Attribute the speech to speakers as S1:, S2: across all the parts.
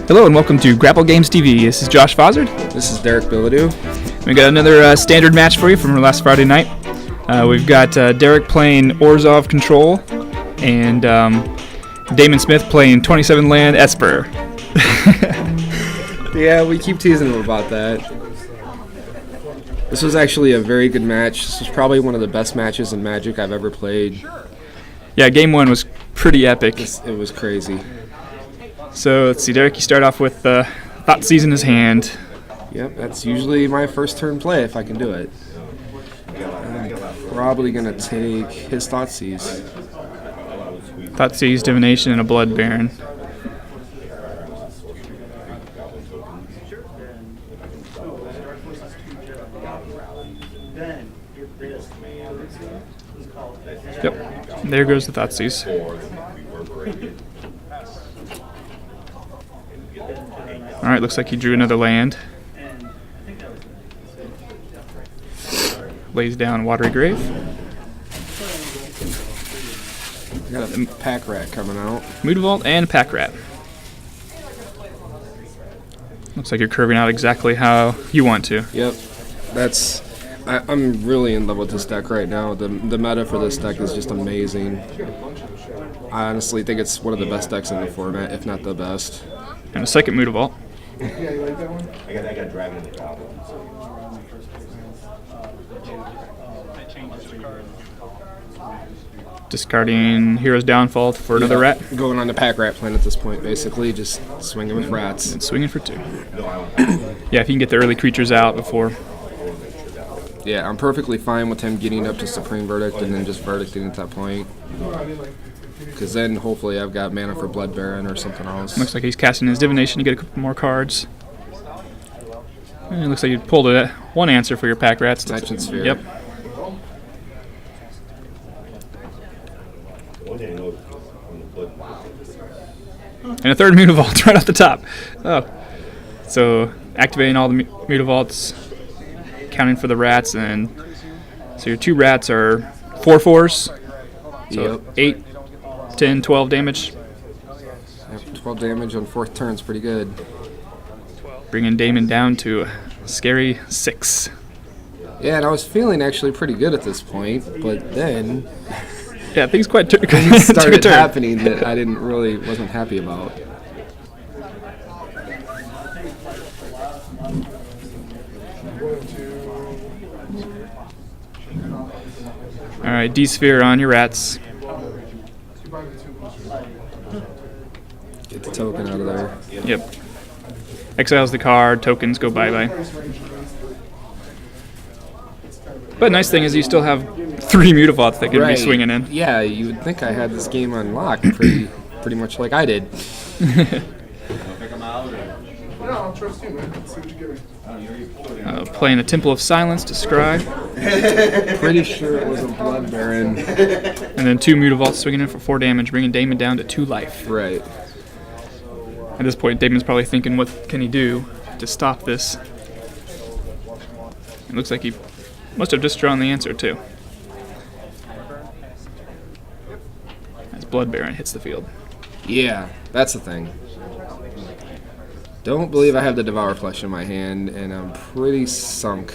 S1: Hello and welcome to Grapple Games TV. This is Josh Fozzard.
S2: This is Derek Billadeau.
S1: We got another standard match for you from last Friday night. We've got Derek playing Orzhov Control and Damon Smith playing 27 Land Esper.
S2: Yeah, we keep teasing him about that. This was actually a very good match. This was probably one of the best matches in Magic I've ever played.
S1: Yeah, game one was pretty epic.
S2: It was crazy.
S1: So let's see, Derek, you start off with Thoughtseize in his hand.
S2: Yep, that's usually my first turn play if I can do it. I'm probably going to take his Thoughtseize.
S1: Thoughtseize, Divination, and a Blood Baron. Yep, there goes the Thoughtseize. Alright, looks like he drew another land. Lays down Watery Grave.
S2: Got a Pack Rat coming out.
S1: Mutavault and Pack Rat. Looks like you're curving out exactly how you want to.
S2: Yep, I'm really in love with this deck right now. The meta for this deck is just amazing. I honestly think it's one of the best decks in the format, if not the best.
S1: And a second Mutavault.
S3: Yeah, you like that one? I got Dragon in the problem.
S1: Discarding Hero's Downfall for another rat.
S2: Going on the Pack Rat plan at this point, basically. Just swinging with rats.
S1: And swinging for 2. Yeah, if you can get the early creatures out before.
S2: Yeah, I'm perfectly fine with him getting up to Supreme Verdict and then just verdicting at that point. Because then hopefully I've got mana for Blood Baron or something else.
S1: Looks like he's casting his Divination to get a couple more cards. And it looks like you pulled one answer for your Pack Rats.
S2: Dimension Sphere.
S1: Yep. And a third Mutavault right off the top. Oh. So activating all the Mutavaults, counting for the rats, and so your 2 rats are 4/4s. So
S2: Yep.
S1: 8, 10, 12 damage.
S2: Yep, 12 damage on 4th turn is pretty good.
S1: Bringing Damon down to a scary 6.
S2: Yeah, and I was feeling actually pretty good at this point, but then
S1: Yeah, things quite
S2: things started
S1: took a turn.
S2: happening that I wasn't happy about.
S1: Alright, D-Sphere on your rats.
S2: Get the token out of there.
S1: Yep. Exiles the card, tokens go bye-bye. But nice thing is you still have 3 Mutavaults that can be swinging in.
S2: Yeah, you would think I had this game on lock pretty much like I did.
S3: I'll trust you, man. See what you give me.
S1: Playing a Temple of Silence to scry.
S2: Pretty sure it was a Blood Baron.
S1: And then 2 Mutavaults swinging in for 4 damage, bringing Damon down to 2 life.
S2: Right.
S1: At this point, Damon's probably thinking, what can he do to stop this? It looks like he must have just drawn the answer, too. As Blood Baron hits the field.
S2: Yeah, that's the thing. Don't believe I have the Devour Flesh in my hand, and I'm pretty sunk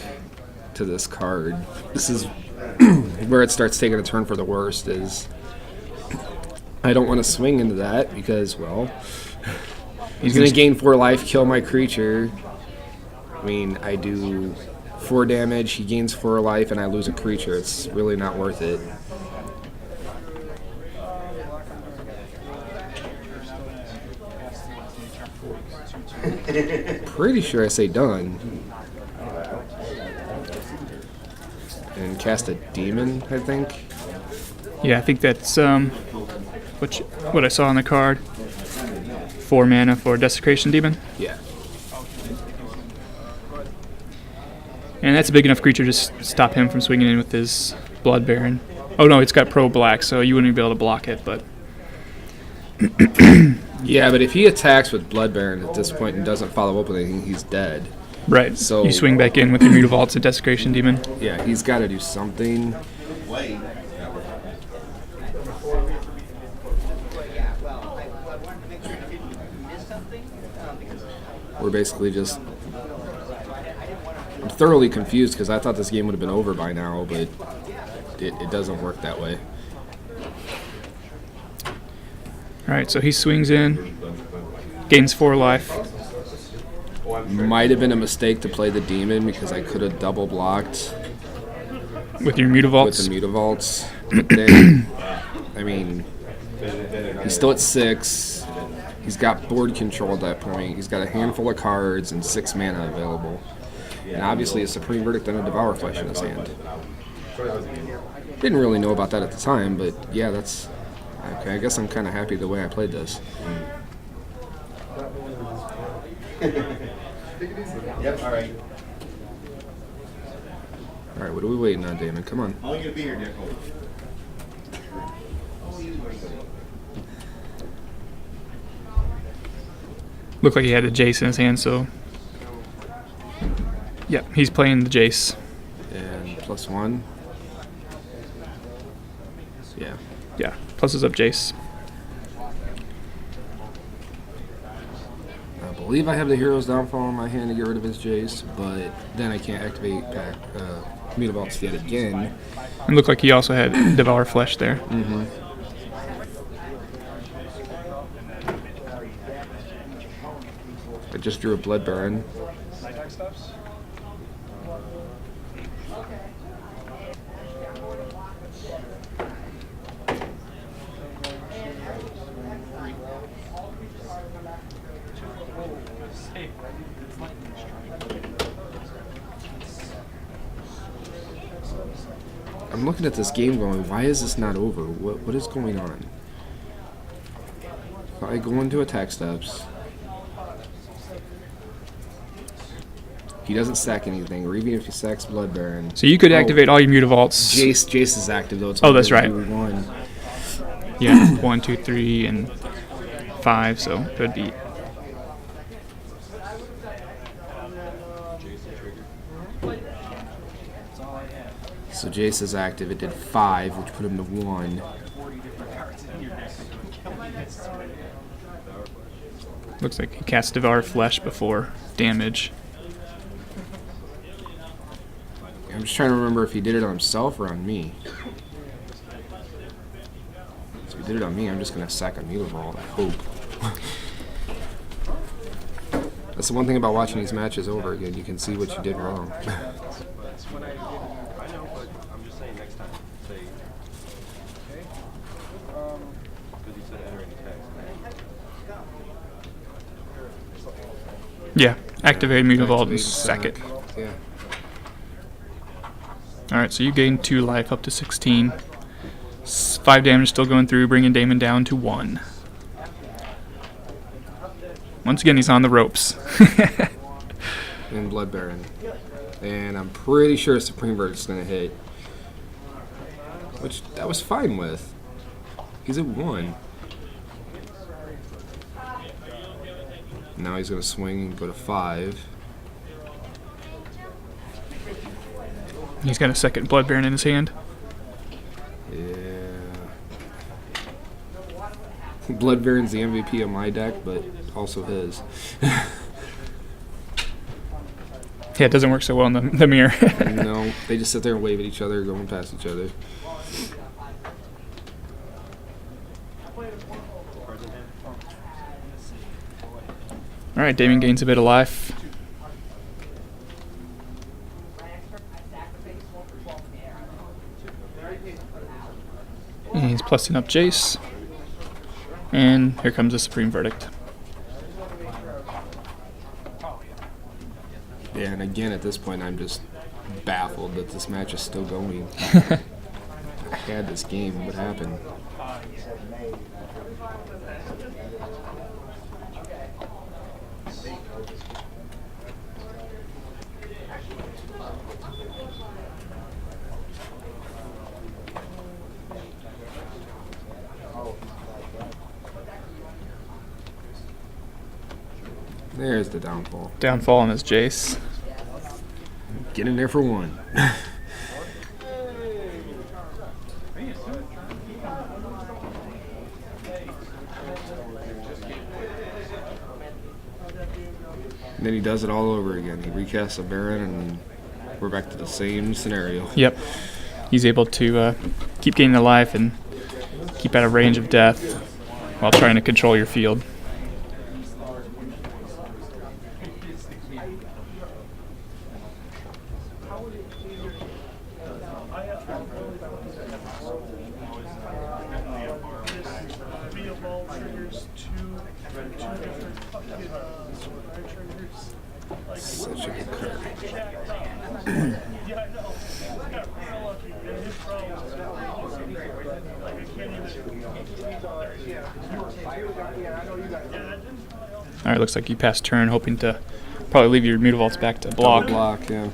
S2: to this card. This is where it starts taking a turn for the worst, is I don't want to swing into that because, well, he's going to gain 4 life, kill my creature. I mean, I do 4 damage, he gains 4 life, and I lose a creature. It's really not worth it. Pretty sure I say done. And cast a demon, I think.
S1: Yeah, I think that's what I saw on the card. 4 mana for Desecration Demon.
S2: Yeah.
S1: And that's a big enough creature to stop him from swinging in with his Blood Baron. Oh no, it's got Pro Black, so you wouldn't be able to block it, but...
S2: Yeah, but if he attacks with Blood Baron at this point and doesn't follow up with anything, he's dead.
S1: Right, so you swing back in with your Mutavaults at Desecration Demon.
S2: Yeah, he's got to do something. we're basically just... I'm thoroughly confused because I thought this game would have been over by now, but it doesn't work that way.
S1: Alright, so he swings in, gains 4 life.
S2: Might have been a mistake to play the Demon because I could have double blocked
S1: With your
S2: with
S1: Mutavaults.
S2: the Mutavaults. But then, I mean, he's still at 6. He's got board control at that point. He's got a handful of cards and 6 mana available. And obviously a Supreme Verdict and a Devour Flesh in his hand. Didn't really know about that at the time, but yeah, that's... Okay, I guess I'm kind of happy the way I played this.
S3: Yep, all right.
S2: All right, what are we waiting on, Damon? Come on.
S3: How long you gonna be here, Nick?
S1: Looked like he had a Jace in his hand, so... Yep, he's playing the Jace.
S2: And +1. Yeah.
S1: Yeah, pluses up Jace.
S2: I believe I have the Hero's Downfall in my hand to get rid of his Jace, but then I can't activate Mutavaults yet again.
S1: It looked like he also had Devour Flesh there.
S2: Mm-hmm. I just drew a Blood Baron. I'm looking at this game going, why is this not over? What is going on? If I go into attack steps, he doesn't stack anything, or even if he stacks Blood Baron.
S1: So you could activate all your Mutavaults.
S2: Jace is active though. It's
S1: Oh, that's
S2: only
S1: right.
S2: 1.
S1: Yeah, 1, 2, 3, and 5, so it would be...
S2: So Jace is active. It did 5, which put him to 1.
S1: Looks like he cast Devour Flesh before damage.
S2: I'm just trying to remember if he did it on himself or on me. So if he did it on me, I'm just going to sack a Mutavault, I hope. That's the one thing about watching these matches over again. You can see what you did wrong.
S1: Yeah, activate Mutavault and
S2: Activate
S1: sack it.
S2: Yeah.
S1: Alright, so you gain 2 life up to 16. 5 damage still going through, bringing Damon down to 1. Once again, he's on the ropes.
S2: And Blood Baron. And I'm pretty sure Supreme Verdict's going to hit. Which I was fine with. He's at 1. Now he's going to swing and go to 5.
S1: He's got a second Blood Baron in his hand.
S2: Yeah. Blood Baron's the MVP of my deck, but also his.
S1: Yeah, it doesn't work so well in the mirror.
S2: No, they just sit there and wave at each other, going past each other.
S1: Alright, Damon gains a bit of life. And he's plussing up Jace. And here comes the Supreme Verdict.
S2: Yeah, and again, at this point, I'm just baffled that this match is still going. I had this game. What happened? There's the downfall.
S1: Downfall on his Jace.
S2: Get in there for 1. And then he does it all over again. He recasts a Baron, and we're back to the same scenario.
S1: Yep. He's able to keep gaining a life and keep out of range of death while trying to control your field.
S2: Such a good card.
S1: All right, looks like you passed turn, hoping to probably leave your Mutavaults back to block.
S2: Double block, yeah.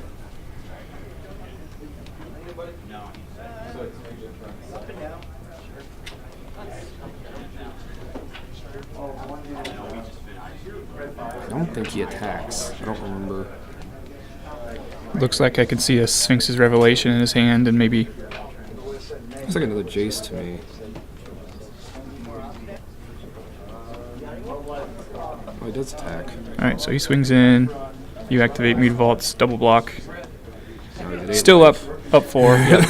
S2: I don't think he attacks. I don't remember.
S1: Looks like I can see a Sphinx's Revelation in his hand, and maybe.
S2: Looks like another Jace to me. Oh, he does attack.
S1: All right, so he swings in. You activate Mutavaults, double block.
S2: Now he's at 8
S1: Still
S2: life.
S1: up 4. Yep.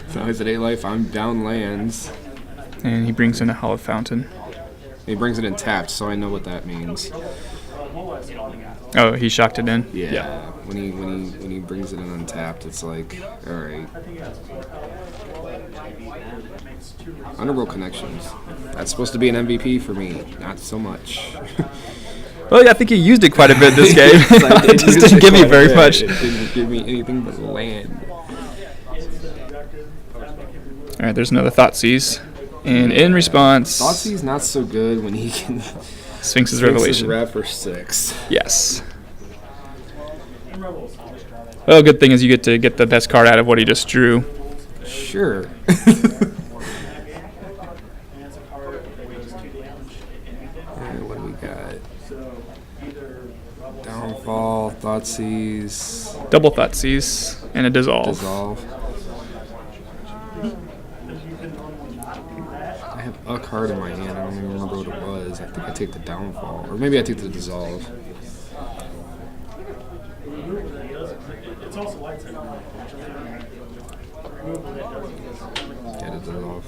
S2: So he's at 8 life. I'm down lands.
S1: And he brings in a Hollow Fountain.
S2: He brings it in tapped, so I know what that means.
S1: Oh, he shocked it in?
S2: Yeah. When he brings it in untapped, it's like, all right. Underworld Connections. That's supposed to be an MVP for me. Not so much.
S1: Well, yeah, I think he used it quite a bit this game. It just didn't give me very much.
S2: It didn't give me anything but land.
S1: All right, there's another Thoughtseize. And in response...
S2: Thoughtseize not so good when he can...
S1: Sphinx's Revelation.
S2: Rat for 6.
S1: Yes. Well, good thing is you get to get the best card out of what he just drew.
S2: Sure. What do we got? Downfall, Thoughtseize.
S1: Double Thoughtseize and a Dissolve.
S2: Dissolve. I have a card in my hand. I don't even remember what it was. I think I take the Downfall. Or maybe I take the Dissolve. Yeah, the Dissolve.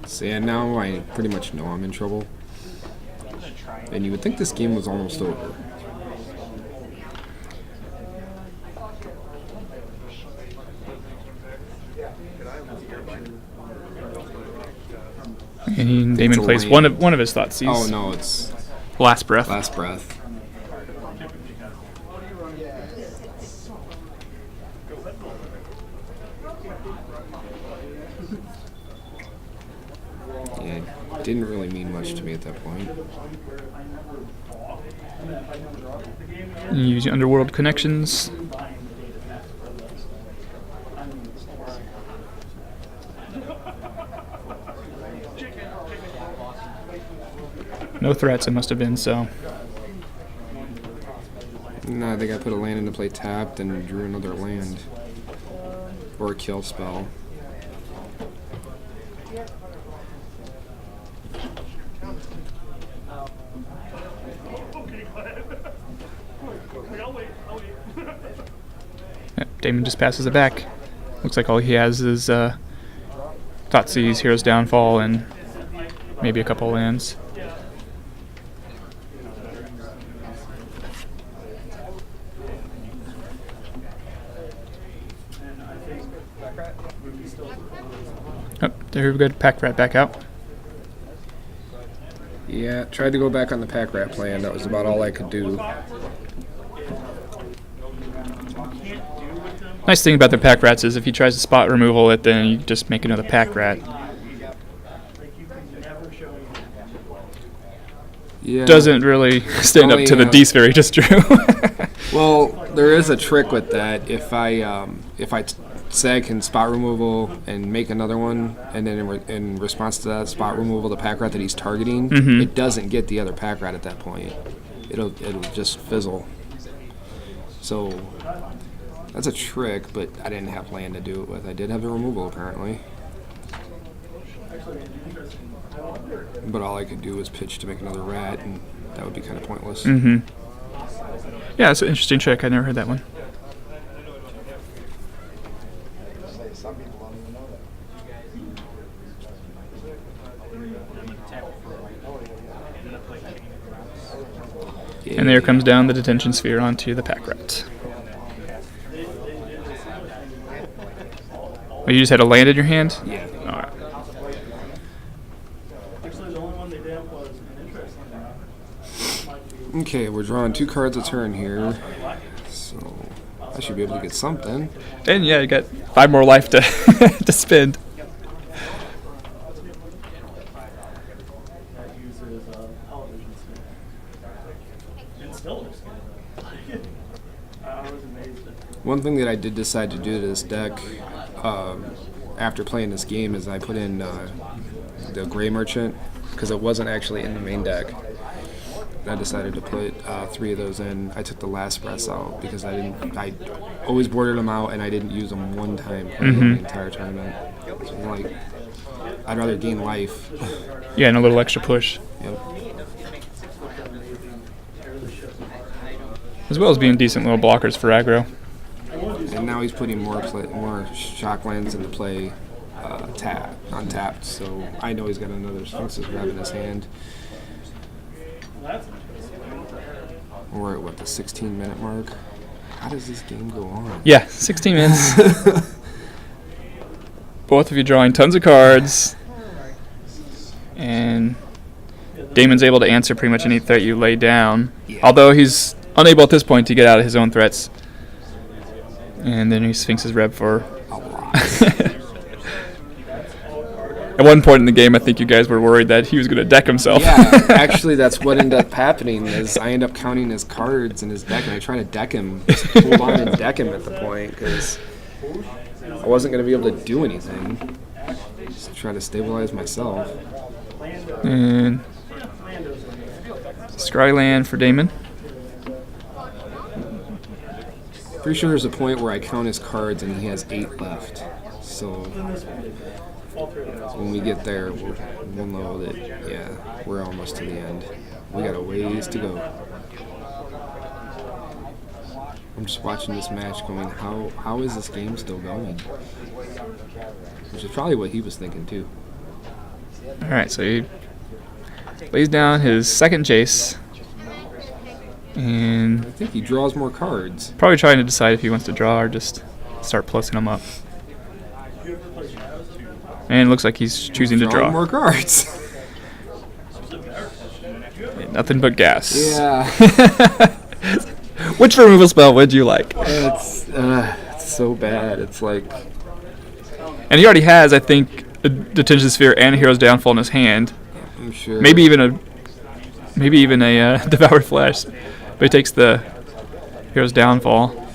S2: So yeah, now I pretty much know I'm in trouble. And you would think this game was almost over.
S1: And Damon plays one of his Thoughtseize.
S2: Oh no, it's
S1: Last Breath.
S2: Last Breath. Yeah, it didn't really mean much to me at that point.
S1: You use your Underworld Connections. No threats, it must have been, so.
S2: No, I think I put a land into play tapped and drew another land. Or a kill spell.
S1: Yep, Damon just passes it back. Looks like all he has is Thoughtseize, Hero's Downfall, and maybe a couple lands. Oh, there we go, Pack Rat back out.
S2: Yeah, tried to go back on the Pack Rat plan. That was about all I could do.
S1: Nice thing about the Pack Rats is if he tries to spot removal it, then you just make another Pack Rat.
S2: Yeah.
S1: Doesn't really stand up to the D-sphere he just drew.
S2: Well, there is a trick with that. If I say I can spot removal and make another one, and then in response to that spot removal, the pack rat that he's targeting, it doesn't get the other pack rat at that point. It'll just fizzle. So that's a trick, but I didn't have land to do it with. I did have the removal apparently, but all I could do was pitch to make another rat, and that would be kind of pointless.
S1: Yeah, it's an interesting trick. I never heard that one. And there comes down the detention sphere onto the pack rat. Oh, you just had a land in your hand?
S2: Yeah.
S1: All right.
S2: Okay, we're drawing 2 cards a turn here, so I should be able to get something.
S1: And yeah, you got 5 more life to to spend.
S2: One thing that I did decide to do to this deck after playing this game is I put in the Gray Merchant because it wasn't actually in the main deck. I decided to put 3 of those in. I took the last press out because I always boarded them out and I didn't use them one time playing the entire tournament. So like, I'd rather gain life.
S1: Yeah, and a little extra push.
S2: Yep.
S1: As well as being decent little blockers for aggro.
S2: And now he's putting more shock lands into play untapped, so I know he's got another Sphinx's Rev in his hand. We're at, what, the 16-minute mark? How does this game go on?
S1: Yeah, 16 minutes. Both of you drawing tons of cards. And Damon's able to answer pretty much any threat you lay down.
S2: Yeah.
S1: Although he's unable at this point to get out of his own threats. And then he Sphinx's Rev for
S2: A lot.
S1: At one point in the game, I think you guys were worried that he was going to deck himself.
S2: Yeah, actually, that's what ended up happening. Is I end up counting his cards in his deck, and I try to deck him, just hold on and deck him at the point because I wasn't going to be able to do anything. Just try to stabilize myself.
S1: And Scryland for Damon.
S2: Pretty sure there's a point where I count his cards and he has 8 left. So when we get there, we'll know that, yeah, we're almost to the end. We got a ways to go. I'm just watching this match going, how is this game still going? Which is probably what he was thinking too.
S1: All right, so he lays down his second Jace. And
S2: I think he draws more cards.
S1: probably trying to decide if he wants to draw or just start plussing them up. And it looks like he's choosing to
S2: Drawing
S1: draw.
S2: more cards.
S1: Nothing but gas.
S2: Yeah.
S1: Which removal spell would you like?
S2: It's so bad. It's like,
S1: And he already has, I think, a Detention Sphere and a Hero's Downfall in his hand.
S2: I'm sure.
S1: Maybe even a Devoured Flesh. But he takes the Hero's Downfall.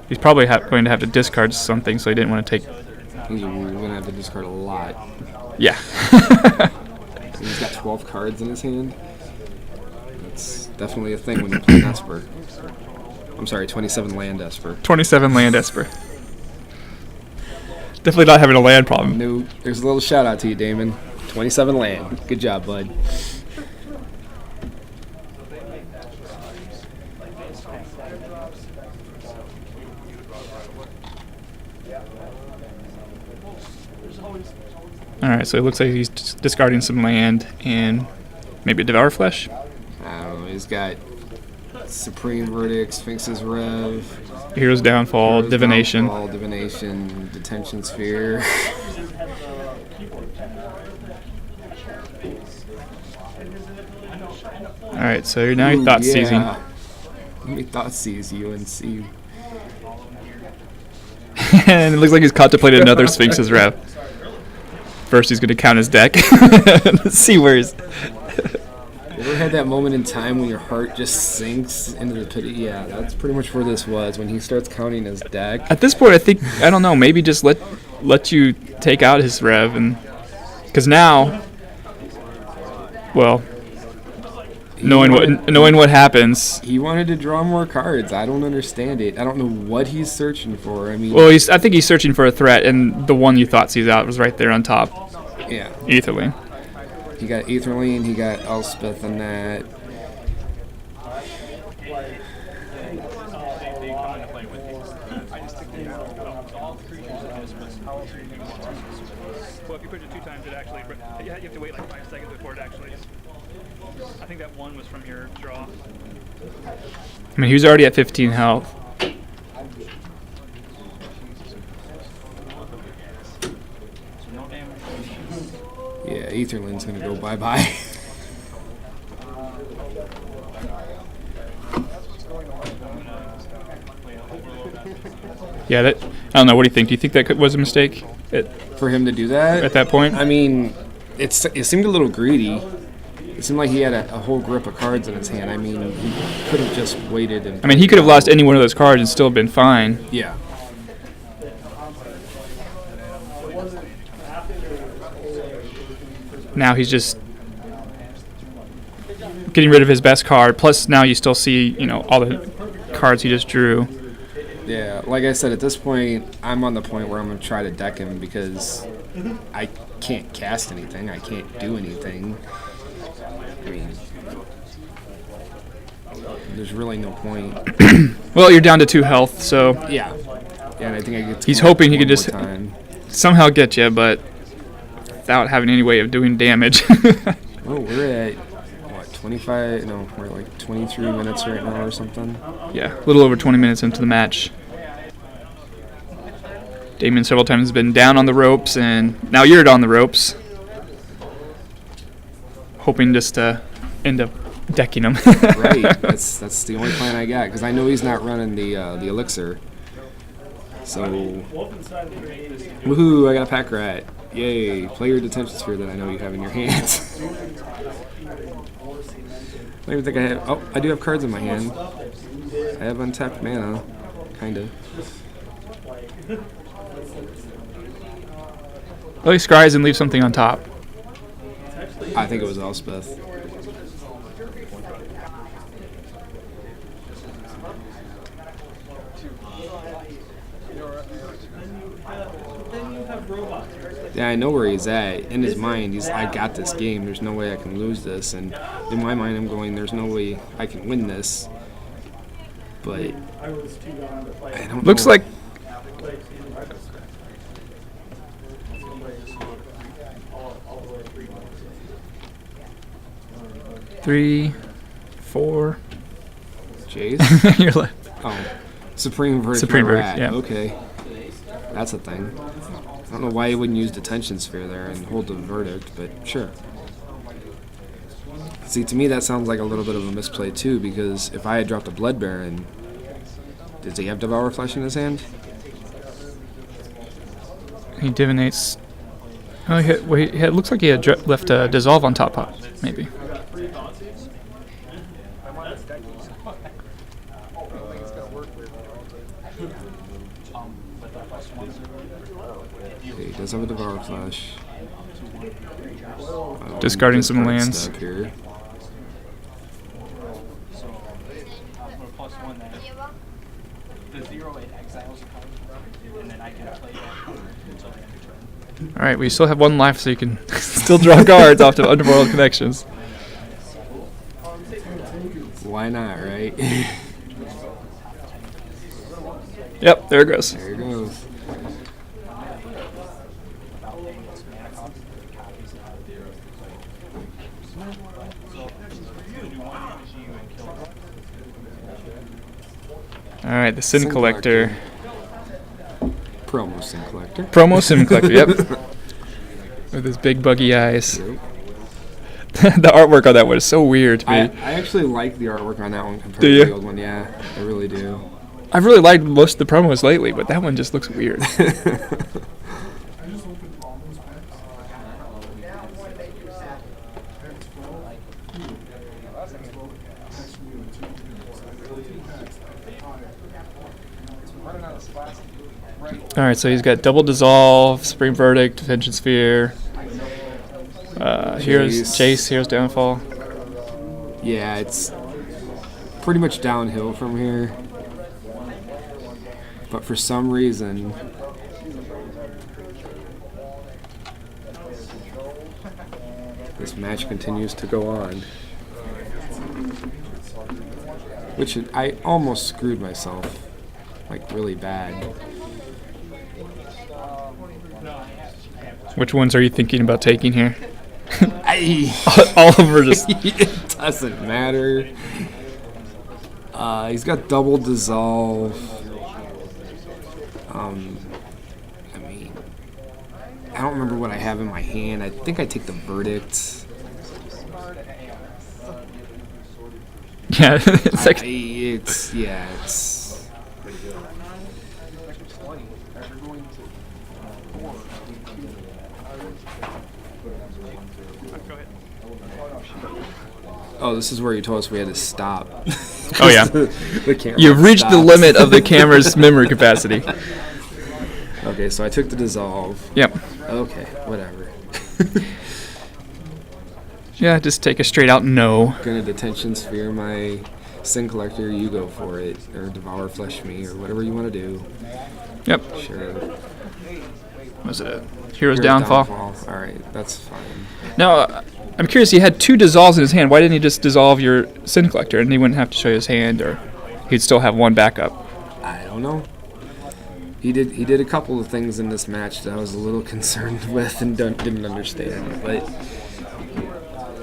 S1: He's probably going to have to discard something, so he didn't want to take.
S2: He's going to have to discard a lot.
S1: Yeah.
S2: He's got 12 cards in his hand. That's definitely a thing when you play Esper. I'm sorry, 27 land Esper.
S1: 27 land Esper. Definitely not having a land problem.
S2: No, there's a little shout out to you, Damon. 27 land. Good job, bud.
S1: Alright, so it looks like he's discarding some land and maybe a Devour Flesh.
S2: I don't know. He's got Supreme Verdict, Sphinx's Rev,
S1: Hero's Downfall,
S2: Hero's
S1: Divination.
S2: Downfall, Divination, Detention Sphere.
S1: Alright, so now you're thought seizing.
S2: Let me thought seize you and see.
S1: And it looks like he's contemplated another Sphinx's Rev. First he's going to count his deck. See where he's...
S2: ever had that moment in time when your heart just sinks into the pit? Yeah, that's pretty much where this was, when he starts counting his deck.
S1: At this point, I don't know, maybe just let you take out his rev, and because now, well, knowing what happens.
S2: He wanted to draw more cards. I don't understand it. I don't know what he's searching for. I mean,
S1: Well, I think he's searching for a threat, and the one you thought sees out was right there on top.
S2: yeah.
S1: Etherling.
S2: He got Aetherline, he got Elspeth on that.
S1: Well, if you push it 2 times, it actually you have to wait like 5 seconds before it actually. I think that one was from your draw. I mean, he was already at 15 health.
S2: Yeah, Aetherline's gonna go bye-bye.
S1: Yeah, I don't know. What do you think? Do you think that was a mistake
S2: For him to do that?
S1: at that point?
S2: I mean, it seemed a little greedy. It seemed like he had a whole grip of cards in his hand. I mean, he could have just waited. And
S1: I mean, he could have lost any one of those cards and still been fine.
S2: Yeah.
S1: Now he's just getting rid of his best card. Plus, now you still see, all the cards he just drew.
S2: Yeah, like I said, at this point, I'm on the point where I'm going to try to deck him because I can't cast anything. I can't do anything. I mean, there's really no point.
S1: Well, you're down to 2 health, so
S2: Yeah. Yeah, and I think I get to
S1: he's
S2: go
S1: hoping he
S2: one
S1: could just
S2: more time.
S1: somehow get you, but without having any way of doing damage.
S2: Oh, we're at, what, 25? No, we're at like 23 minutes right now or something.
S1: Yeah, a little over 20 minutes into the match. Damon several times has been down on the ropes, and now you're on the ropes. Hoping just to end up decking him.
S2: Right, that's the only plan I got, because I know he's not running the elixir. So, woohoo, I got a pack rat. Yay, play your detention sphere that I know you have in your hands. I don't even think I have. Oh, I do have cards in my hand. I have untapped mana, kind of.
S1: At least scries and leave something on top.
S2: I think it was Elspeth. Yeah, I know where he's at. In his mind, I got this game. There's no way I can lose this. And in my mind, I'm going, there's no way I can win this. But I don't
S1: Looks
S2: know.
S1: like 3, 4.
S2: Jace?
S1: You're left.
S2: Oh, Supreme Verdict.
S1: Supreme
S2: my
S1: Verdict,
S2: rat.
S1: yeah.
S2: Okay, that's a thing. I don't know why you wouldn't use Detention Sphere there and hold the Verdict, but sure. See, to me that sounds like a little bit of a misplay too, because if I had dropped a Blood Baron, does he have Devour Flesh in his hand?
S1: He divinates. Oh, it looks like he had left a Dissolve on top pot, maybe.
S2: Okay, he does have a Devour Flesh.
S1: Discarding some
S2: Discard
S1: lands.
S2: step here.
S1: Alright, we still have 1 life, so you can still draw cards off of Underworld Connections.
S2: Why not, right?
S1: Yep, there it goes.
S2: There it goes.
S1: Alright, the Sin Collector.
S2: Promo Sin Collector.
S1: Promo Sin Collector, yep. With his big buggy eyes.
S2: Yep.
S1: The artwork on that one is so weird to me.
S2: I actually like the artwork on that one compared
S1: Do
S2: to
S1: you?
S2: the old one. Yeah, I really do.
S1: I've really liked most of the promos lately, but that one just looks weird. All right, so he's got double dissolve, supreme verdict, vengeance sphere. Here's Jace, here's downfall.
S2: Yeah, it's pretty much downhill from here. But for some reason, this match continues to go on. Which I almost screwed myself, like really bad.
S1: Which ones are you thinking about taking here?
S2: All
S1: of them are just...
S2: It doesn't matter. He's got double dissolve. I mean, I don't remember what I have in my hand. I think I take the verdict.
S1: Yeah, it's like...
S2: It's. Oh, this is where you told us we had to stop.
S1: Oh, yeah.
S2: The camera
S1: You've reached the
S2: stops.
S1: limit of the camera's memory capacity.
S2: Okay, so I took the dissolve.
S1: Yep.
S2: Okay, whatever.
S1: Yeah, just take a straight out no.
S2: Gonna detention sphere my sin collector, you go for it. Or devour flesh me, or whatever you want to do.
S1: Yep.
S2: Sure.
S1: Was it a Hero's Downfall?
S2: Alright, that's fine.
S1: Now, I'm curious, he had 2 dissolves in his hand. Why didn't he just dissolve your Sin Collector and he wouldn't have to show his hand, or he'd still have 1 backup?
S2: I don't know. He did a couple of things in this match that I was a little concerned with and didn't understand, but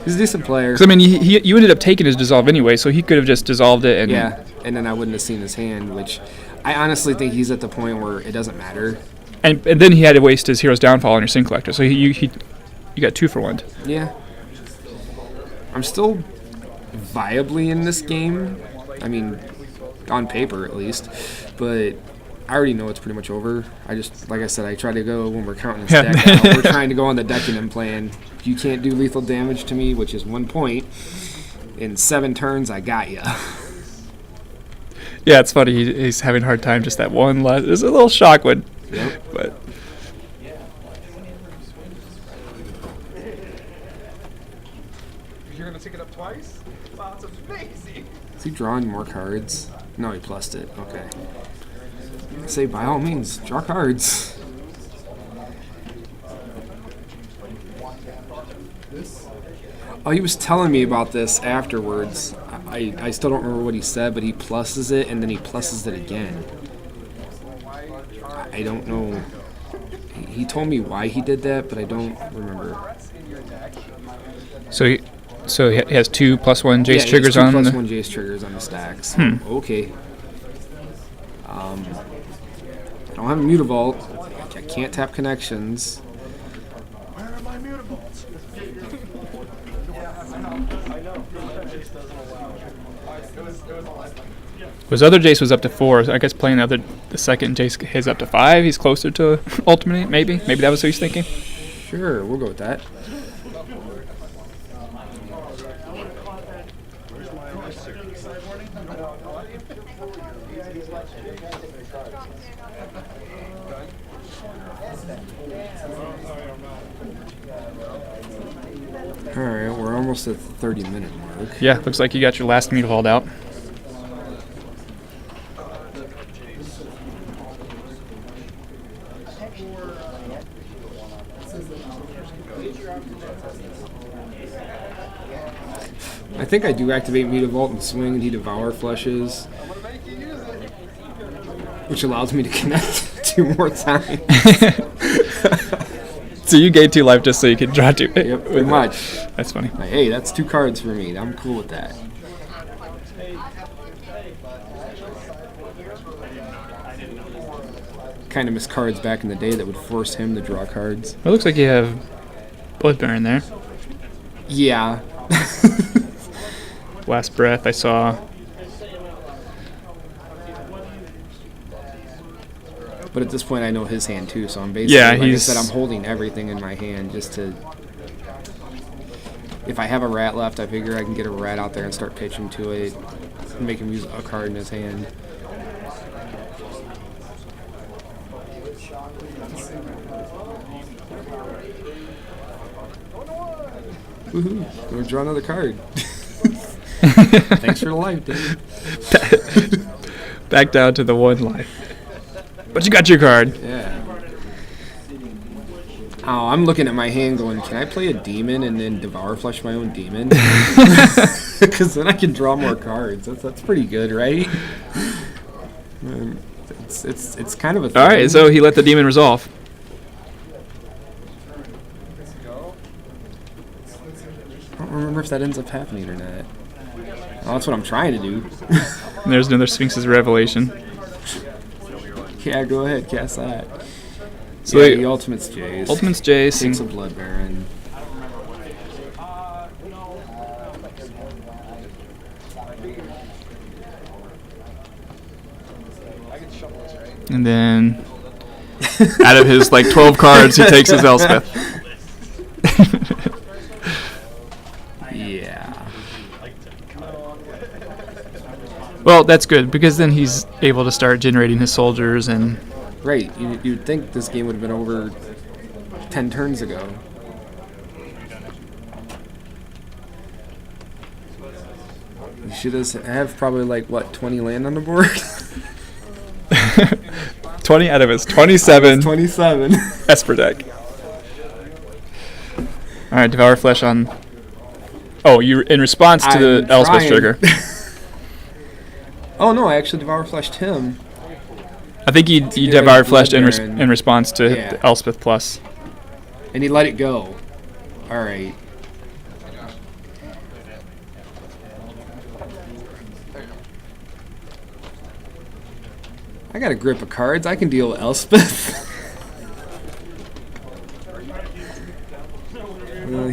S2: he's a decent player.
S1: Because, I mean, you ended up taking his dissolve anyway, so he could have just dissolved it. And
S2: yeah, and then I wouldn't have seen his hand, which I honestly think he's at the point where it doesn't matter.
S1: And then he had to waste his Hero's Downfall on your Sin Collector, so you got 2 for 1.
S2: Yeah. I'm still viably in this game. I mean, on paper at least. But I already know it's pretty much over. I just, like I said, I try to go when we're counting the stack out. We're trying to go on the decadent plan. You can't do lethal damage to me, which is 1 point. In 7 turns, I got ya.
S1: Yeah, it's funny. He's having a hard time just that one last. It's a little shock when.
S2: Yep.
S1: But.
S3: You're gonna take it up twice? Wow, that's amazing.
S2: Is he drawing more cards? No, he plussed it. Okay. Say, by all means, draw cards. Oh, he was telling me about this afterwards. I still don't remember what he said, but he pluses it, and then he pluses it again. I don't know. He told me why he did that, but I don't remember.
S1: So he has 2 +1 Jace
S2: Yeah,
S1: triggers
S2: he has
S1: on.
S2: 2 +1 Jace triggers on the stacks. Okay. I don't have a Mutavault. I can't tap connections.
S3: Where are my mutables? I know.
S1: His other Jace was up to 4. So I guess playing the second Jace is up to 5. He's closer to ultimate, maybe. Maybe that was what he's thinking.
S2: Sure, we'll go with that. Alright, we're almost at the 30-minute mark.
S1: Yeah, looks like you got your last Mutavault out.
S2: I think I do activate Mutavault and swing, and he Devour flushes, which allows me to connect 2 more times.
S1: So you gain 2 life just so you can draw 2.
S2: Yep, pretty much.
S1: That's funny.
S2: Like, hey, that's 2 cards for me. I'm cool with that. Kind of missed cards back in the day that would force him to draw cards.
S1: It looks like you have Bloodbearing there.
S2: Yeah.
S1: Last Breath I saw.
S2: But at this point, I know his hand too, so I'm basically,
S1: Yeah,
S2: like I
S1: he's-
S2: said, I'm holding everything in my hand just to... if I have a rat left, I figure I can get a rat out there and start pitching to it, and make him use a card in his hand. Woohoo! We'll draw another card. Thanks for the life, Damon.
S1: Back down to the 1 life. But you got your card.
S2: Yeah. Oh, I'm looking at my hand going, can I play a demon and then devour flesh my own demon? Because then I can draw more cards. That's pretty good, right? It's kind of a thing.
S1: All right, so he let the demon resolve.
S2: I don't remember if that ends up happening or not. Oh, that's what I'm trying to do.
S1: And there's another Sphinx's Revelation.
S2: Yeah, go ahead, cast that.
S1: So
S2: Yeah, the Ultimate's Jace.
S1: Ultimate's Jace.
S2: Takes a Blood Baron.
S1: And then out of his like 12 cards, he takes his Elspeth.
S2: Yeah.
S1: Well, that's good because then he's able to start generating his soldiers and.
S2: Right. You'd think this game would have been over 10 turns ago. You should have probably like what 20 land on the board.
S1: 20 out of his 27
S2: 27.
S1: Esper deck. All right, Devour Flesh on. Oh, you in response to the
S2: I'm
S1: Elspeth
S2: trying.
S1: trigger.
S2: Oh no, I actually Devour Fleshed him.
S1: I think you
S2: get
S1: Devour
S2: a
S1: Fleshed
S2: Blood
S1: in
S2: Baron.
S1: response to
S2: Yeah.
S1: the Elspeth Plus.
S2: And he let it go. Alright. I got a grip of cards. I can deal with Elspeth.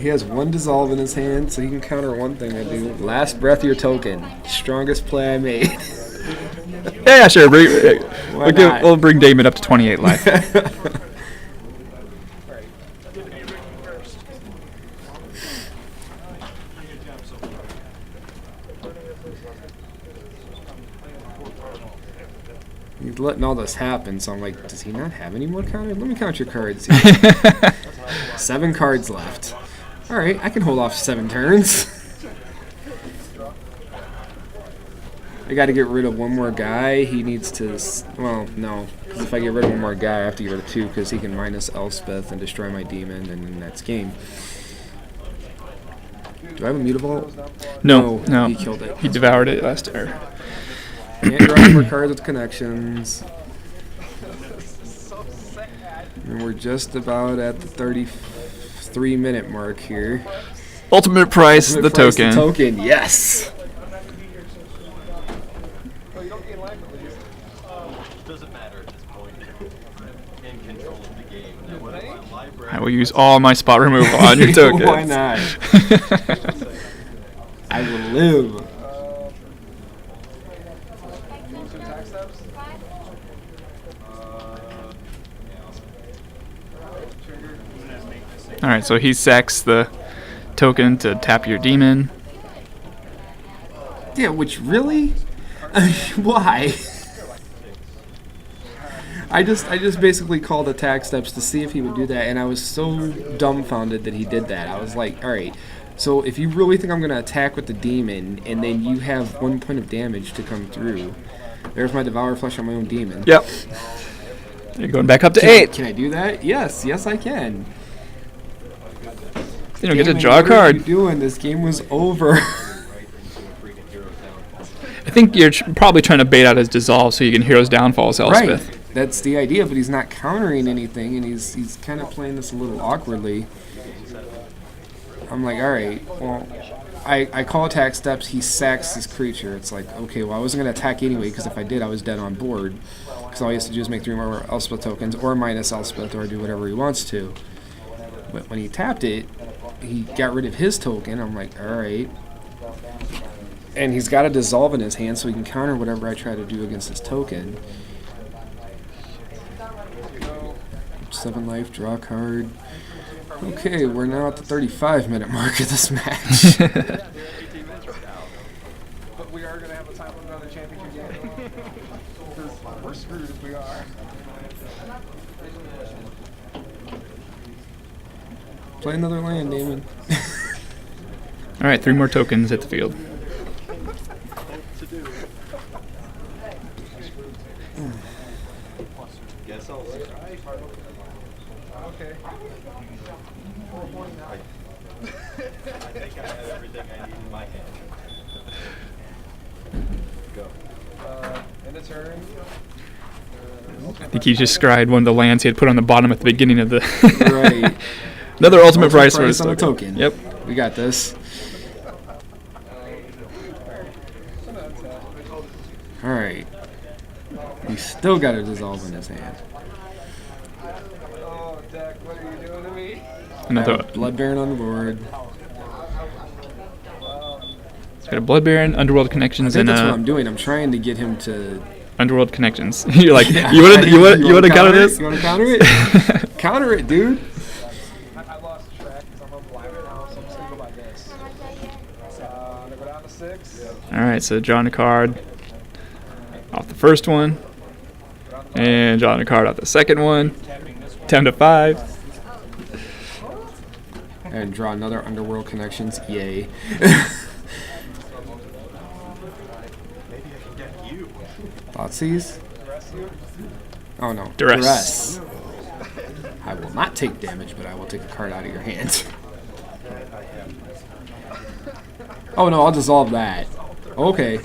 S2: He has 1 dissolve in his hand, so he can counter one thing I do. Last breath your token. Strongest play I made.
S1: Yeah, sure.
S2: Why not?
S1: We'll bring Damon up to 28 life.
S2: He's letting all this happen, so I'm like, does he not have any more counters? Let me count your cards. 7 cards left. Alright, I can hold off 7 turns. I gotta get rid of 1 more guy. He needs to... Well, no. Because if I get rid of 1 more guy, I have to get rid of 2, because he can minus Elspeth and destroy my demon, and then that's game. Do I have a Mutavault?
S1: No.
S2: He killed it.
S1: He devoured it last turn.
S2: Can't draw any more cards with connections. And we're just about at the 33-minute mark here.
S1: Ultimate price,
S2: Ultimate
S1: the
S2: price,
S1: token.
S2: The token, yes!
S4: Doesn't matter at this point. In control of the game. Now, what if my library
S1: I will use all my spot removal on your tokens.
S2: Why not? I will live.
S1: All right, so he sacks the token to tap your demon.
S2: Yeah, which really? Why? I just basically called attack steps to see if he would do that, and I was so dumbfounded that he did that. I was like, all right, so if you really think I'm going to attack with the demon, and then you have 1 point of damage to come through, there's my Devour Flesh on my own demon.
S1: Yep. You're going back up to
S2: Can
S1: 8.
S2: Can I do that? Yes, I can.
S1: You don't get to
S2: Damon,
S1: draw a
S2: what are you
S1: card.
S2: doing? This game was over.
S1: I think you're probably trying to bait out his dissolve so you can Hero's Downfall's Elspeth.
S2: Right. That's the idea, but he's not countering anything, and he's kind of playing this a little awkwardly. I'm like, all right, well, I call attack steps. He sacks his creature. It's like, okay, well, I wasn't going to attack anyway, because if I did, I was dead on board. Because all he has to do is make 3 more Elspeth tokens, or minus Elspeth, or do whatever he wants to. But when he tapped it, he got rid of his token. I'm like, all right. And he's got a dissolve in his hand, so he can counter whatever I try to do against his token. 7 life, draw a card. Okay, we're now at the 35-minute mark of this match.
S3: But we are going to have a time for another championship game. Because we're screwed if we are.
S2: Play another land, Damon.
S1: All right, 3 more tokens at the field.
S4: Guess I'll see.
S3: Okay.
S4: I think I have everything I need in my hand. Go.
S3: End of turn.
S1: I think he just scryed one of the lands he had put on the bottom at the beginning of the.
S2: Right.
S1: Another ultimate price for
S2: price
S1: his
S2: on a
S1: token.
S2: token.
S1: Yep.
S2: We got this. Alright. He's still got a dissolve in his hand.
S3: Oh, Deck, what are you doing to me?
S1: Another.
S2: Blood Baron on the board.
S1: He's got a Blood Baron, Underworld
S2: I
S1: Connections,
S2: think
S1: and
S2: that's what I'm doing. I'm trying to get him to...
S1: Underworld Connections. You're like, you want to counter this?
S2: You want to counter it? Counter it, dude.
S3: I lost track because I'm up live now, so I'm just going to go by this. I'm going to go down to 6.
S1: All right, so drawing a card off the first one, and drawing a card off the second one. Down to 5.
S2: And draw another Underworld Connections. Yay.
S4: Maybe I can get you.
S2: Thoughtseize? Oh no.
S1: Duress.
S2: I will not take damage, but I will take a card out of your hand. Oh no, I'll dissolve that. Okay.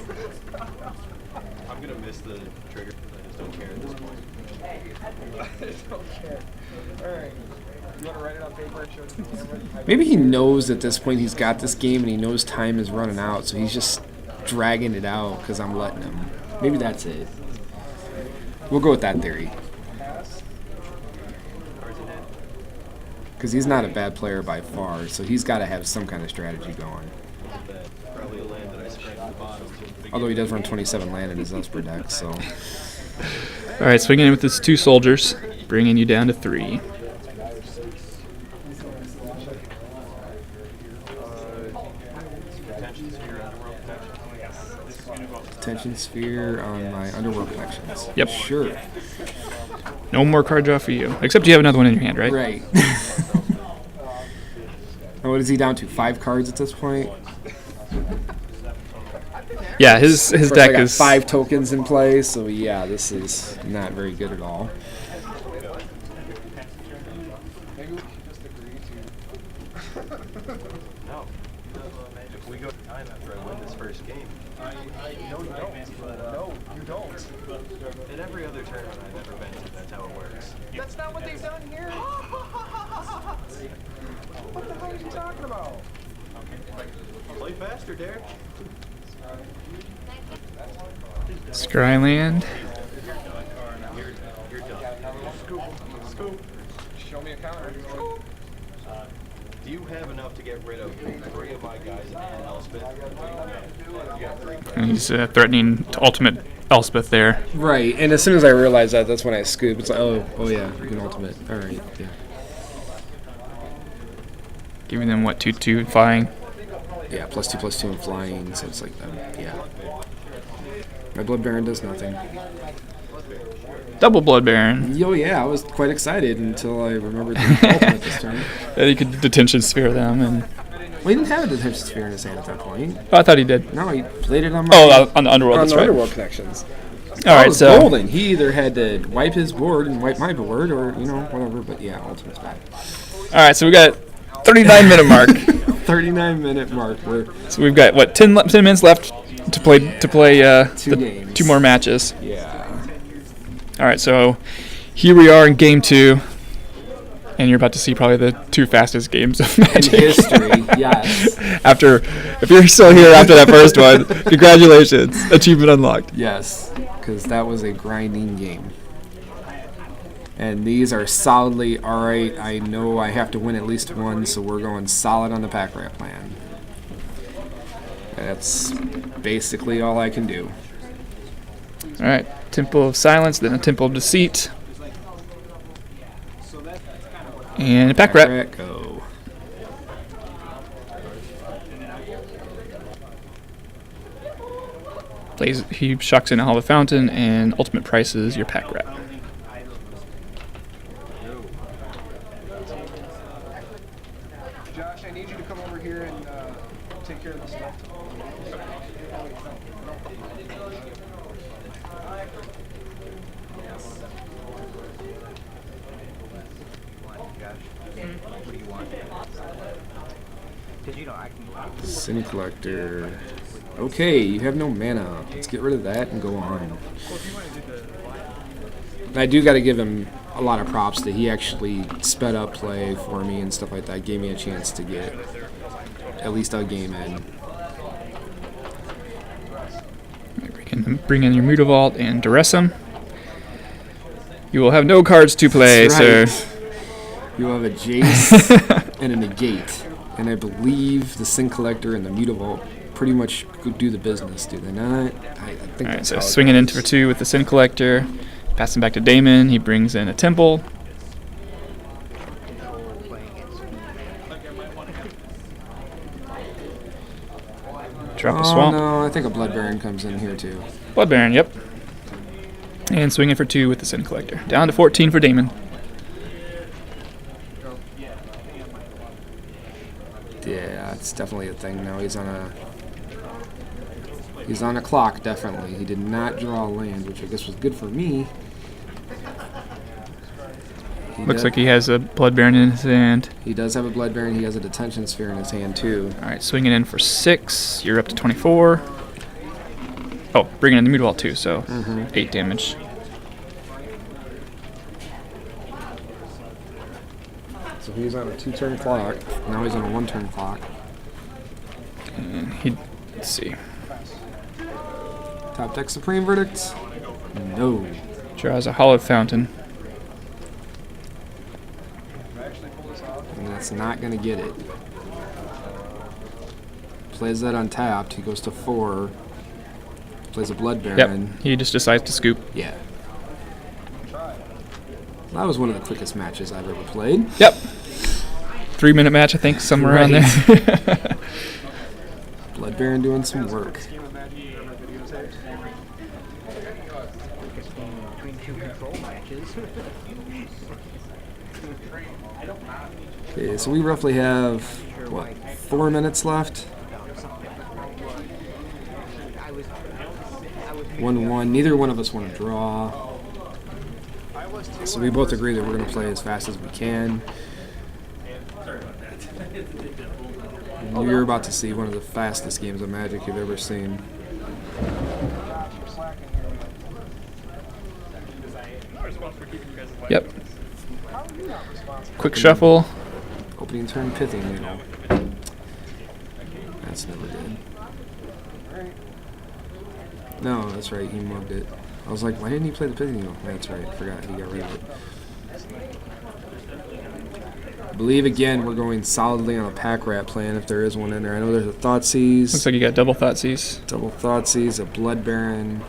S4: I'm gonna miss the trigger. I just don't care at this point.
S3: I don't care. Alright. You want to write it on paper and show it to the camera?
S2: Maybe he knows at this point he's got this game and he knows time is running out, so he's just dragging it out because I'm letting him. Maybe that's it. We'll go with that theory. Because he's not a bad player by far, so he's got to have some kind of strategy going.
S4: Probably a land that I spread at the bottom.
S2: Although he does run 27 land in his Esper deck, so...
S1: All right, swinging in with his 2 soldiers, bringing you down to 3.
S2: Attention Sphere on my Underworld Connections.
S1: Yep.
S2: Sure.
S1: No more card draw for you, except you have another one in your hand, right?
S2: Right. And what is he down to? 5 cards at this point?
S1: Yeah, his
S2: Of course, I
S1: deck
S2: got
S1: is
S2: 5 tokens in play, so yeah, this is not very good at all.
S3: Maybe we should just agree to...
S4: No. If we go to time after I win this first game,
S3: No, you don't. No, you don't.
S4: at every other tournament I've ever been to, that's how it works.
S3: That's not what they've done here. What the hell are you talking about?
S4: Play faster, Derek.
S1: Scryland.
S4: You're done.
S3: Scoop. Show me a counter.
S4: Do you have enough to get rid of 3 of my guys and Elspeth? You got 3 cards.
S1: And he's threatening to ultimate Elspeth there.
S2: Right, and as soon as I realized that, that's when I scoop. It's like, oh yeah, you can ultimate. All right, yeah.
S1: Giving them, what, 2/2 flying?
S2: Yeah, +2/+2 and flying, so it's like, yeah. My Blood Baron does nothing.
S1: Double Blood Baron.
S2: Yo, yeah, I was quite excited until I remembered the ultimate this turn.
S1: That he could detention sphere them, and
S2: Well, he didn't have a detention sphere in his hand at that point.
S1: oh, I thought he did.
S2: No, he played it on my
S1: On the Underworld.
S2: on
S1: That's
S2: the
S1: right.
S2: Underworld Connections.
S1: All
S2: That
S1: right,
S2: was
S1: so
S2: golden. He either had to wipe his board and wipe my board, or whatever. But yeah, ultimate's bad.
S1: all right, so we got 39-minute mark.
S2: 39-minute mark.
S1: So we've got what 10 minutes left to play
S2: 2 games.
S1: 2 more matches.
S2: Yeah.
S1: All right, so here we are in game 2, and you're about to see probably the 2 fastest games of
S2: In
S1: Magic.
S2: history, yes.
S1: If you're still here after that first one, congratulations, achievement unlocked.
S2: Yes, because that was a grinding game. And these are solidly, all right, I know I have to win at least one, so we're going solid on the pack rat plan. That's basically all I can do.
S1: All right, Temple of Silence, then a Temple of Deceit, and a Pack Rat.
S2: Go.
S1: He shucks in a Hollow Fountain, and ultimate price is your pack rat.
S3: Josh, I need you to come over here and take care of this left.
S5: What do you want? Because you know I can.
S2: Sin Collector. Okay, you have no mana. Let's get rid of that and go on. I do got to give him a lot of props that he actually sped up play for me and stuff like that. Gave me a chance to get at least a game in.
S1: Bring in your Mutavault and duress him. You will have no cards to play,
S2: That's
S1: sir.
S2: right. You have a Jace and a Negate. And I believe the Sin Collector and the Mutavault pretty much do the business, do they not? I think
S1: Alright,
S2: that's
S1: so
S2: how it
S1: swinging in
S2: goes.
S1: for 2 with the Sin Collector. Passing back to Damon. He brings in a Temple. Drop a
S2: Oh,
S1: Swamp.
S2: no, I think a Blood Baron comes in here too.
S1: Blood Baron, yep. And swinging for 2 with the Sin Collector. Down to 14 for Damon.
S2: Yeah, it's definitely a thing now. He's on a clock, definitely. He did not draw a land, which I guess was good for me.
S1: Looks like he has a Blood Baron in his hand.
S2: He does have a Blood Baron. He has a Detention Sphere in his hand, too.
S1: Alright, swinging in for 6. You're up to 24. Oh, bringing in the Mutavault too, so 8 damage.
S2: So he's on a 2-turn clock. Now he's on a 1-turn clock.
S1: And let's see.
S2: Top deck Supreme Verdict? No.
S1: Draws a Hollow Fountain.
S2: And that's not going to get it. Plays that untapped. He goes to 4. Plays a Blood Baron.
S1: Yep, he just decides to scoop.
S2: Yeah. That was one of the quickest matches I've ever played.
S1: Yep. 3-minute match, I think, somewhere around there.
S2: Blood Baron doing some work.
S5: Between 2 control matches.
S2: Okay, so we roughly have, what, 4 minutes left? 1-1. Neither one of us want to draw. So we both agree that we're going to play as fast as we can. And you're about to see one of the fastest games of Magic you've ever seen.
S1: Yep. Quick shuffle.
S2: Opening turn Pithing Needle. That's never good. No, that's right, he mugged it. I was like, why didn't he play the Pithing Needle? That's right, I forgot he got rid of it. I believe, again, we're going solidly on a pack rat plan if there is one in there. I know there's a Thoughtseize.
S1: Looks like you got double Thoughtseize.
S2: Double Thoughtseize, a Blood Baron.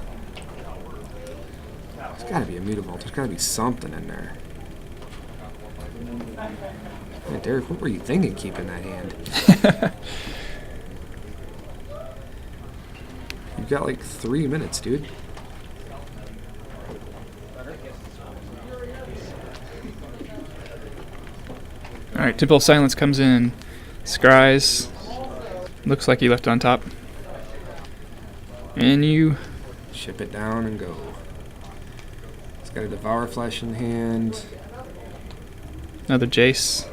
S2: There's got to be a Mutavault. There's got to be something in there. Man, Derek, what were you thinking keeping that hand? You've got like 3 minutes, dude.
S1: Alright, Temple of Silence comes in. Scries. Looks like he left it on top. And you...
S2: Ship it down and go. It's got a Devour Flesh in hand.
S1: Another Jace.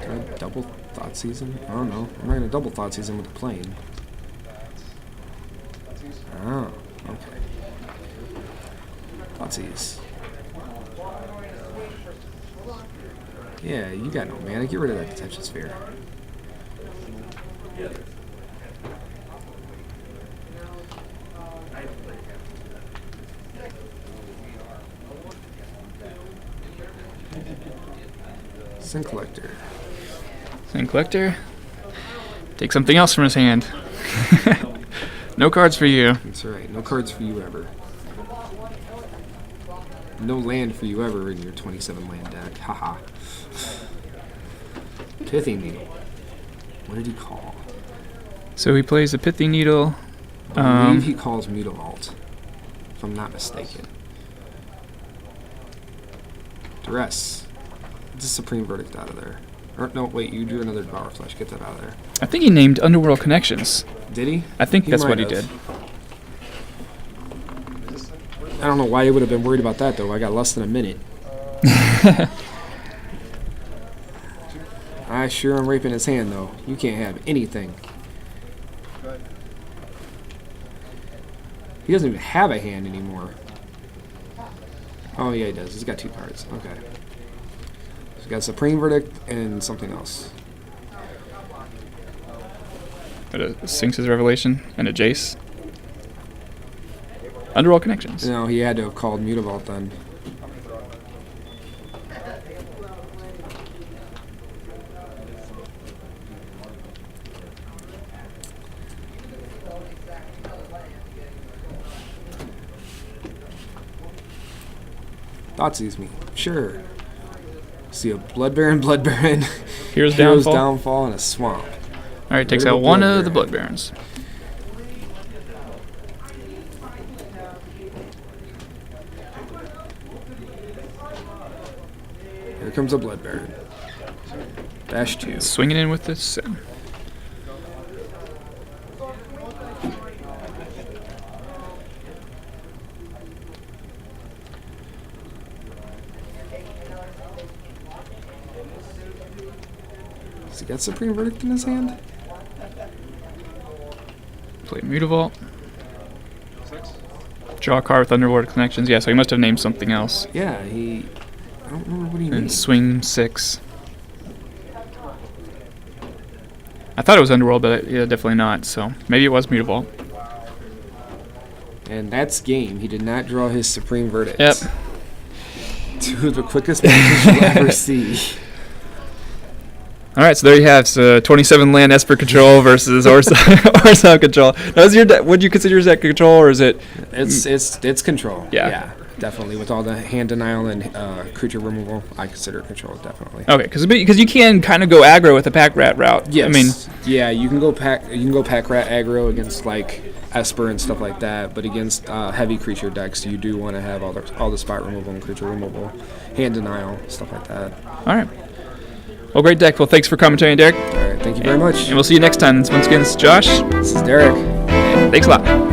S2: Can I double Thoughtseize him? I don't know. I'm not going to double Thoughtseize him with the plane. Oh, okay. Thoughtseize. Yeah, you got no mana. Get rid of that Detention Sphere. Sin Collector.
S1: Sin Collector. Take something else from his hand. No cards for you.
S2: That's right. No cards for you ever. No land for you ever in your 27 land deck. Haha. Pithing Needle. What did he call?
S1: So he plays a Pithy Needle,
S2: believe he calls Mutavault, if I'm not mistaken. Duress. Get the Supreme Verdict out of there. Or, no, wait, you drew another Power Flash. Get that out of there.
S1: I think he named Underworld Connections.
S2: Did he?
S1: I think that's what he
S2: might
S1: did.
S2: have. I don't know why he would have been worried about that, though. I got less than a minute. I sure am raping his hand, though. You can't have anything. He doesn't even have a hand anymore. Oh, yeah, he does. He's got 2 cards. Okay. So he's got Supreme Verdict and something else.
S1: A Sphinx's Revelation and a Jace. Underworld Connections.
S2: No, he had to have called Mutavault then. Thoughtseize me. Sure. See a Blood Baron,
S1: Here's
S2: Hero's
S1: Downfall.
S2: Downfall, and a Swamp.
S1: Alright, takes
S2: Veritable
S1: out one
S2: Blood
S1: of the
S2: Baron.
S1: Blood Barons.
S2: Here comes a Blood Baron. Dash 2.
S1: Swinging in with this.
S2: Has he got Supreme Verdict in his hand?
S1: Play Mutavault. Draw a card with Underworld Connections. Yeah, so he must have named something else.
S2: Yeah, he... I don't remember what he
S1: And
S2: named.
S1: swing 6. I thought it was Underworld, but yeah, definitely not. So maybe it was Mutavault.
S2: And that's game. He did not draw his Supreme Verdict.
S1: Yep.
S2: 2 of the quickest matches you'll ever see.
S1: All right, so there you have 27 land Esper control versus Orzhov control. Now, would you consider that control, or is it?
S2: It's control.
S1: Yeah.
S2: Definitely. With all the hand denial and creature removal, I consider it control, definitely.
S1: Okay, because you can kind of go aggro with the pack rat route.
S2: Yes.
S1: I mean,
S2: yeah, you can go pack rat aggro against like Esper and stuff like that, but against heavy creature decks, you do want to have all the spot removal and creature removal, hand denial, stuff like that.
S1: all right. Well, great deck. Well, thanks for commentating, Derek.
S2: All right, thank you very much.
S1: And we'll see you next time. Once again, this is Josh.
S2: This is Derek.
S1: Thanks a lot.